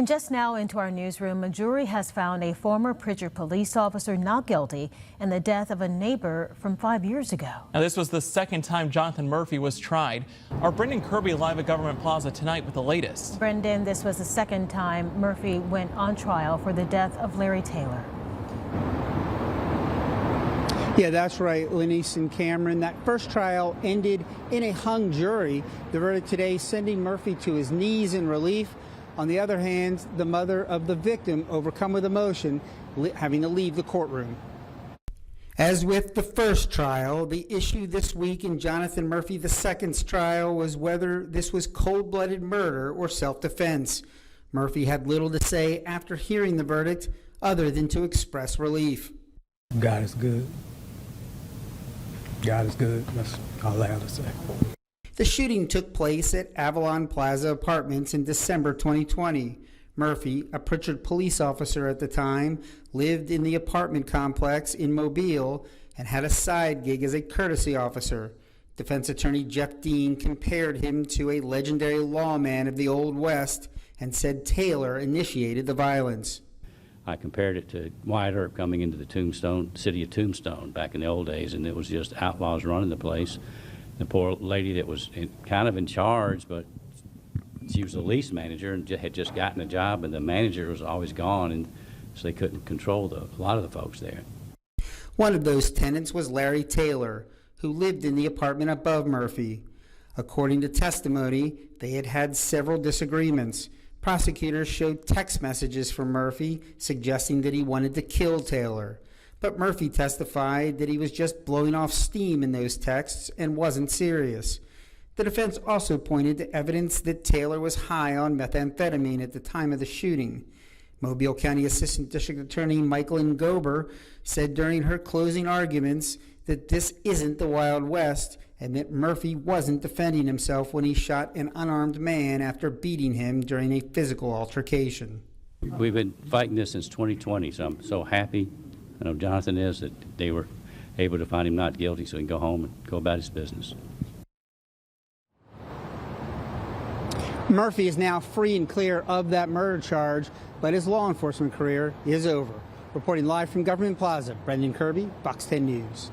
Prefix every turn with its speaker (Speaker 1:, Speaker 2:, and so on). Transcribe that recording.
Speaker 1: And just now into our newsroom, a jury has found a former Prichard police officer not guilty in the death of a neighbor from 5 years ago.
Speaker 2: Now, this was the second time Jonathan Murphy was tried. Our Brendan Kirby live at Government Plaza tonight with the latest.
Speaker 1: Brendan, this was the second time Murphy went on trial for the death of Larry Taylor.
Speaker 3: Yeah, that's right, Lenice and Cameron. That first trial ended in a hung jury. The verdict today sending Murphy to his knees in relief. On the other hand, the mother of the victim, overcome with emotion, having to leave the courtroom. As with the first trial, the issue this week in Jonathan Murphy II's trial was whether this was cold-blooded murder or self-defense. Murphy had little to say after hearing the verdict other than to express relief.
Speaker 4: God is good. God is good. That's all I have to say.
Speaker 3: The shooting took place at Avalon Plaza Apartments in December 2020. Murphy, a Prichard police officer at the time, lived in the apartment complex in Mobile and had a side gig as a courtesy officer. Defense attorney Jeff Dean compared him to a legendary lawman of the Old West and said Taylor initiated the violence.
Speaker 5: I compared it to Wyatt Earp coming into the city of Tombstone back in the old days, and it was just outlaws running the place. The poor lady that was kind of in charge, but she was the lease manager and had just gotten a job, and the manager was always gone, and so they couldn't control a lot of the folks there.
Speaker 3: One of those tenants was Larry Taylor, who lived in the apartment above Murphy. According to testimony, they had had several disagreements. Prosecutors showed text messages from Murphy suggesting that he wanted to kill Taylor. But Murphy testified that he was just blowing off steam in those texts and wasn't serious. The defense also pointed to evidence that Taylor was high on methamphetamine at the time of the shooting. Mobile County Assistant District Attorney Michael Gober said during her closing arguments that this isn't the Wild West and that Murphy wasn't defending himself when he shot an unarmed man after beating him during a physical altercation.
Speaker 5: We've been fighting this since 2020, so I'm so happy. I know Jonathan is, that they were able to find him not guilty so he can go home and go about his business.
Speaker 3: Murphy is now free and clear of that murder charge, but his law enforcement career is over. Reporting live from Government Plaza, Brendan Kirby, Fox 10 News.